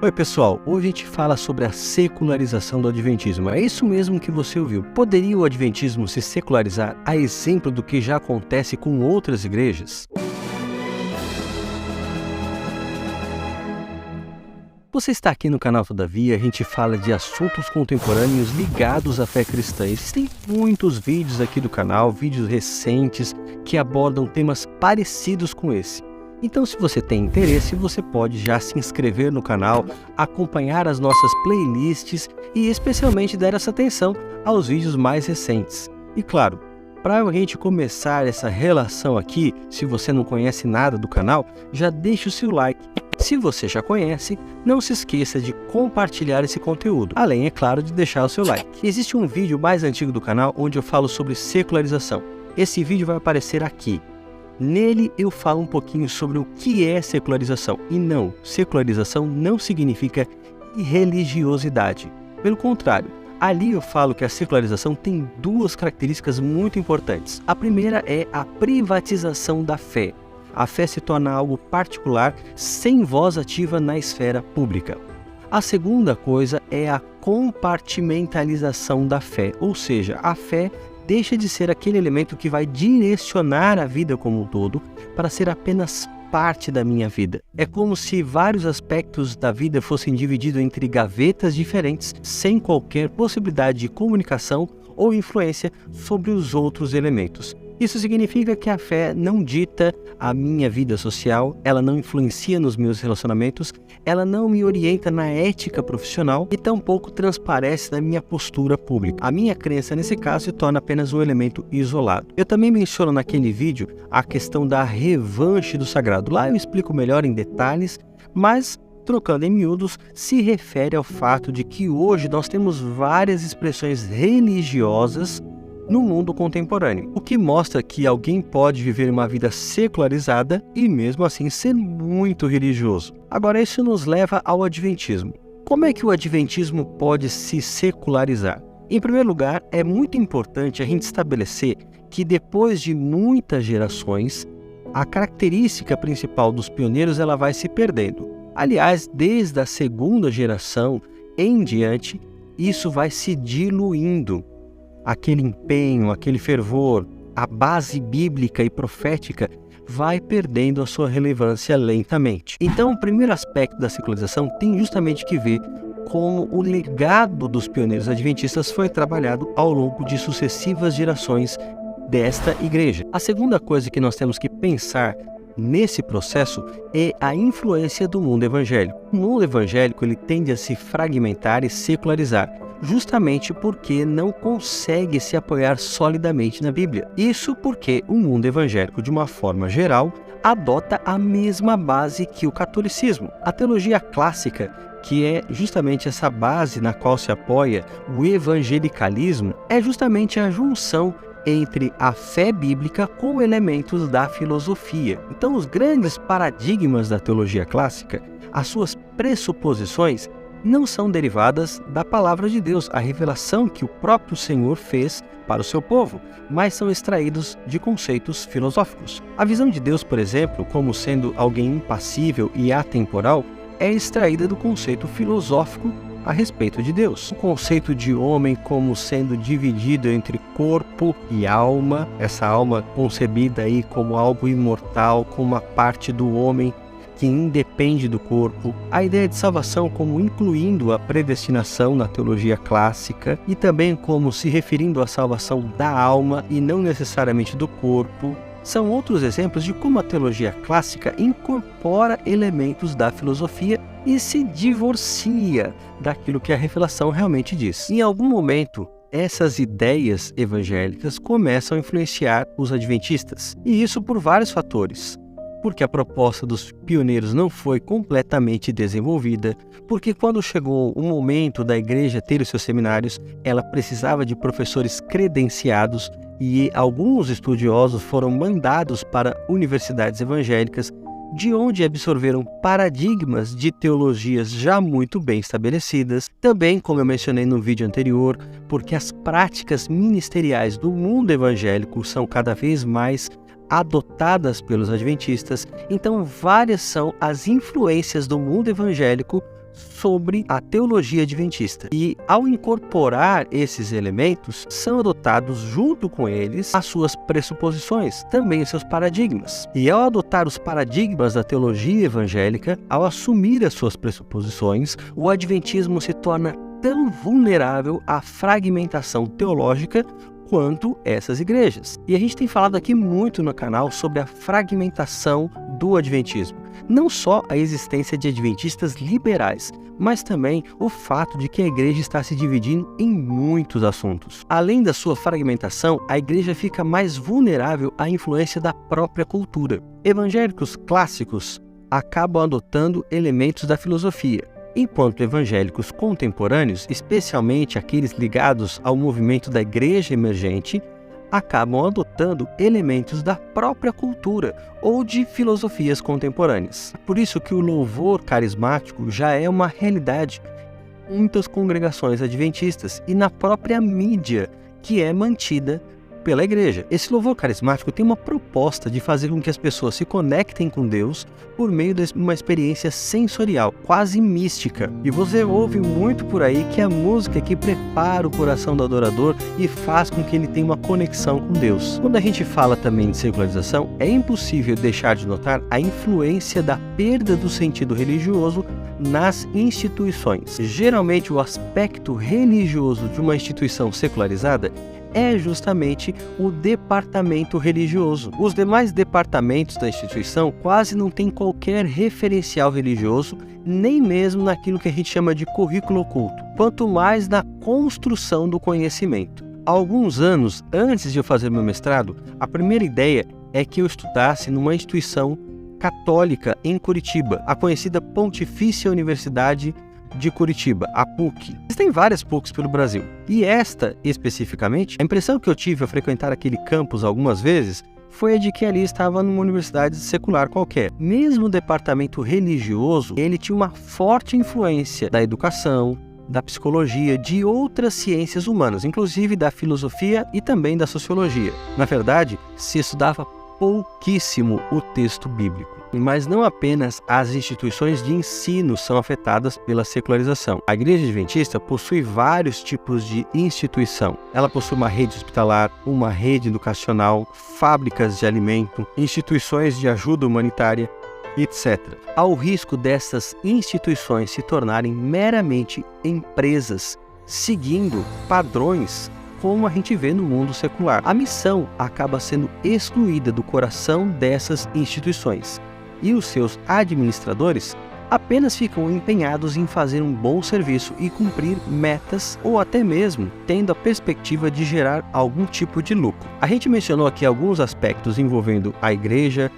Oi pessoal, hoje a gente fala sobre a secularização do Adventismo. É isso mesmo que você ouviu. Poderia o Adventismo se secularizar a exemplo do que já acontece com outras igrejas? Você está aqui no canal Todavia, a gente fala de assuntos contemporâneos ligados à fé cristã. Existem muitos vídeos aqui do canal, vídeos recentes, que abordam temas parecidos com esse. Então, se você tem interesse, você pode já se inscrever no canal, acompanhar as nossas playlists e especialmente dar essa atenção aos vídeos mais recentes. E claro, para a gente começar essa relação aqui, se você não conhece nada do canal, já deixa o seu like. Se você já conhece, não se esqueça de compartilhar esse conteúdo, além, é claro, de deixar o seu like. Existe um vídeo mais antigo do canal onde eu falo sobre secularização. Esse vídeo vai aparecer aqui. Nele eu falo um pouquinho sobre o que é secularização. E não, secularização não significa irreligiosidade. Pelo contrário, ali eu falo que a secularização tem duas características muito importantes. A primeira é a privatização da fé. A fé se torna algo particular, sem voz ativa na esfera pública. A segunda coisa é a compartimentalização da fé, ou seja, a fé deixa de ser aquele elemento que vai direcionar a vida como um todo para ser apenas parte da minha vida. É como se vários aspectos da vida fossem divididos entre gavetas diferentes, sem qualquer possibilidade de comunicação ou influência sobre os outros elementos. Isso significa que a fé não dita a minha vida social, ela não influencia nos meus relacionamentos, ela não me orienta na ética profissional e tampouco transparece na minha postura pública. A minha crença nesse caso se torna apenas um elemento isolado. Eu também menciono naquele vídeo a questão da revanche do sagrado. Lá eu explico melhor em detalhes, mas trocando em miúdos, se refere ao fato de que hoje nós temos várias expressões religiosas no mundo contemporâneo, o que mostra que alguém pode viver uma vida secularizada e mesmo assim ser muito religioso. Agora, isso nos leva ao Adventismo. Como é que o Adventismo pode se secularizar? Em primeiro lugar, é muito importante a gente estabelecer que depois de muitas gerações, a característica principal dos pioneiros ela vai se perdendo. Aliás, desde a segunda geração em diante, isso vai se diluindo. Aquele empenho, aquele fervor, a base bíblica e profética vai perdendo a sua relevância lentamente. Então, o primeiro aspecto da secularização tem justamente que ver como o legado dos pioneiros adventistas foi trabalhado ao longo de sucessivas gerações desta igreja. A segunda coisa que nós temos que pensar nesse processo é a influência do mundo evangélico. O mundo evangélico ele tende a se fragmentar e secularizar, justamente porque não consegue se apoiar solidamente na Bíblia. Isso porque o mundo evangélico, de uma forma geral, adota a mesma base que o catolicismo. A teologia clássica, que é justamente essa base na qual se apoia o evangelicalismo, é justamente a junção entre a fé bíblica com elementos da filosofia. Então, os grandes paradigmas da teologia clássica, as suas pressuposições, não são derivadas da palavra de Deus, a revelação que o próprio Senhor fez para o seu povo, mas são extraídos de conceitos filosóficos. A visão de Deus, por exemplo, como sendo alguém impassível e atemporal, é extraída do conceito filosófico a respeito de Deus. O conceito de homem como sendo dividido entre corpo e alma, essa alma concebida aí como algo imortal, como uma parte do homem que independe do corpo, a ideia de salvação como incluindo a predestinação na teologia clássica e também como se referindo à salvação da alma e não necessariamente do corpo, são outros exemplos de como a teologia clássica incorpora elementos da filosofia e se divorcia daquilo que a revelação realmente diz. Em algum momento, essas ideias evangélicas começam a influenciar os adventistas, e isso por vários fatores. Porque a proposta dos pioneiros não foi completamente desenvolvida, porque quando chegou o momento da igreja ter os seus seminários, ela precisava de professores credenciados e alguns estudiosos foram mandados para universidades evangélicas, de onde absorveram paradigmas de teologias já muito bem estabelecidas. Também, como eu mencionei no vídeo anterior, porque as práticas ministeriais do mundo evangélico são cada vez mais adotadas pelos adventistas, então várias são as influências do mundo evangélico sobre a teologia adventista. E ao incorporar esses elementos, são adotados junto com eles as suas pressuposições, também os seus paradigmas. E ao adotar os paradigmas da teologia evangélica, ao assumir as suas pressuposições, o adventismo se torna tão vulnerável à fragmentação teológica quanto essas igrejas. E a gente tem falado aqui muito no canal sobre a fragmentação do adventismo. Não só a existência de adventistas liberais, mas também o fato de que a igreja está se dividindo em muitos assuntos. Além da sua fragmentação, a igreja fica mais vulnerável à influência da própria cultura. Evangélicos clássicos acabam adotando elementos da filosofia, enquanto evangélicos contemporâneos, especialmente aqueles ligados ao movimento da igreja emergente, acabam adotando elementos da própria cultura ou de filosofias contemporâneas. Por isso que o louvor carismático já é uma realidade em muitas congregações adventistas e na própria mídia que é mantida pela igreja. Esse louvor carismático tem uma proposta de fazer com que as pessoas se conectem com Deus por meio de uma experiência sensorial, quase mística. E você ouve muito por aí que a música é que prepara o coração do adorador e faz com que ele tenha uma conexão com Deus. Quando a gente fala também de secularização, é impossível deixar de notar a influência da perda do sentido religioso nas instituições. Geralmente o aspecto religioso de uma instituição secularizada é justamente o departamento religioso. Os demais departamentos da instituição quase não têm qualquer referencial religioso, nem mesmo naquilo que a gente chama de currículo oculto, quanto mais na construção do conhecimento. Há alguns anos antes de eu fazer meu mestrado, a primeira ideia é que eu estudasse numa instituição católica em Curitiba, a conhecida Pontifícia Universidade de Curitiba, a PUC. Existem várias PUCs pelo Brasil. E esta, especificamente, a impressão que eu tive ao frequentar aquele campus algumas vezes foi a de que ali estava numa universidade secular qualquer. Mesmo o departamento religioso, ele tinha uma forte influência da educação, da psicologia, de outras ciências humanas, inclusive da filosofia e também da sociologia. Na verdade, se estudava pouquíssimo o texto bíblico. Mas não apenas as instituições de ensino são afetadas pela secularização. A Igreja Adventista possui vários tipos de instituição. Ela possui uma rede hospitalar, uma rede educacional, fábricas de alimento, instituições de ajuda humanitária, etc. Há o risco dessas instituições se tornarem meramente empresas, seguindo padrões como a gente vê no mundo secular. A missão acaba sendo excluída do coração dessas instituições e os seus administradores apenas ficam empenhados em fazer um bom serviço e cumprir metas ou até mesmo tendo a perspectiva de gerar algum tipo de lucro. A gente mencionou aqui alguns aspectos envolvendo a igreja,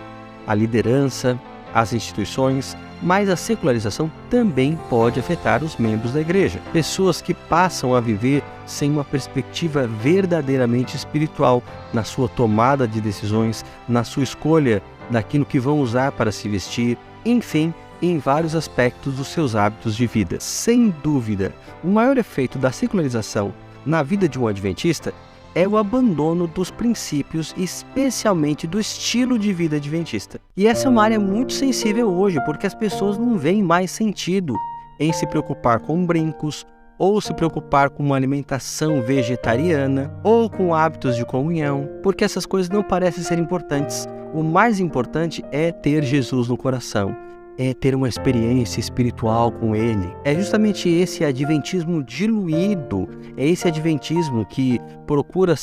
a liderança, as instituições, mas a secularização também pode afetar os membros da igreja. Pessoas que passam a viver sem uma perspectiva verdadeiramente espiritual na sua tomada de decisões, na sua escolha daquilo que vão usar para se vestir, enfim, em vários aspectos dos seus hábitos de vida. Sem dúvida, o maior efeito da secularização na vida de um adventista é o abandono dos princípios, especialmente do estilo de vida adventista. E essa é uma área muito sensível hoje, porque as pessoas não veem mais sentido em se preocupar com brincos, ou se preocupar com uma alimentação vegetariana, ou com hábitos de comunhão, porque essas coisas não parecem ser importantes. O mais importante é ter Jesus no coração, é ter uma experiência espiritual com Ele. É justamente esse adventismo diluído, é esse adventismo que procura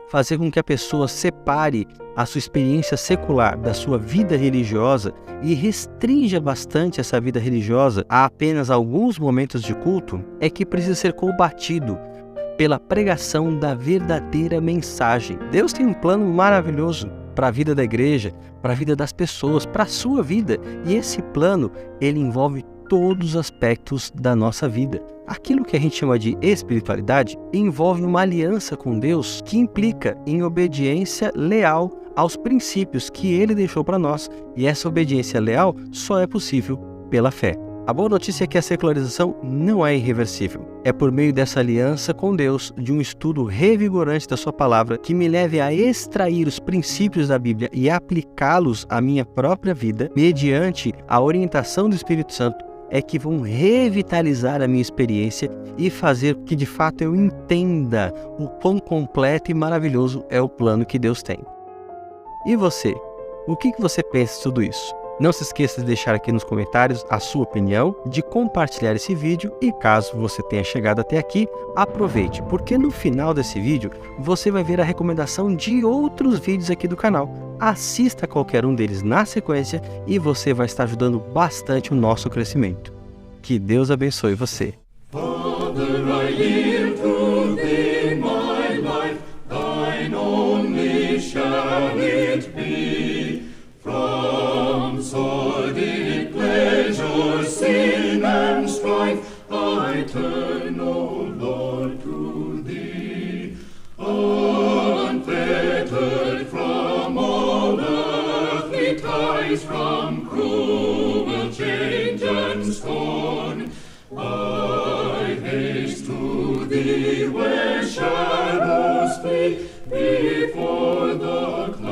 fazer com que a pessoa separe a sua experiência secular da sua vida religiosa e restrinja bastante essa vida religiosa a apenas alguns momentos de culto, é que precisa ser combatido pela pregação da verdadeira mensagem. Deus tem um plano maravilhoso para a vida da igreja, para a vida das pessoas, para a sua vida. E esse plano, ele envolve todos os aspectos da nossa vida. Aquilo que a gente chama de espiritualidade envolve uma aliança com Deus que implica em obediência leal aos princípios que Ele deixou para nós. E essa obediência leal só é possível pela fé. A boa notícia é que a secularização não é irreversível. É por meio dessa aliança com Deus, de um estudo revigorante da sua palavra, que me leve a extrair os princípios da Bíblia e aplicá-los à minha própria vida, mediante a orientação do Espírito Santo, é que vão revitalizar a minha experiência e fazer que de fato eu entenda o quão completo e maravilhoso é o plano que Deus tem. E você? O que você pensa de tudo isso? Não se esqueça de deixar aqui nos comentários a sua opinião, de compartilhar esse vídeo e caso você tenha chegado até aqui, aproveite, porque no final desse vídeo você vai ver a recomendação de outros vídeos aqui do canal. Assista qualquer um deles na sequência e você vai estar ajudando bastante o nosso crescimento. Que Deus abençoe você. Father, I yield to thee my life, thine only shall it be. From sordid pleasure, sin and strife, I turn, O Lord, to thee. Unfettered from all earthly ties, from cruel change and scorn, I haste to thee where shadows flee before the clouds.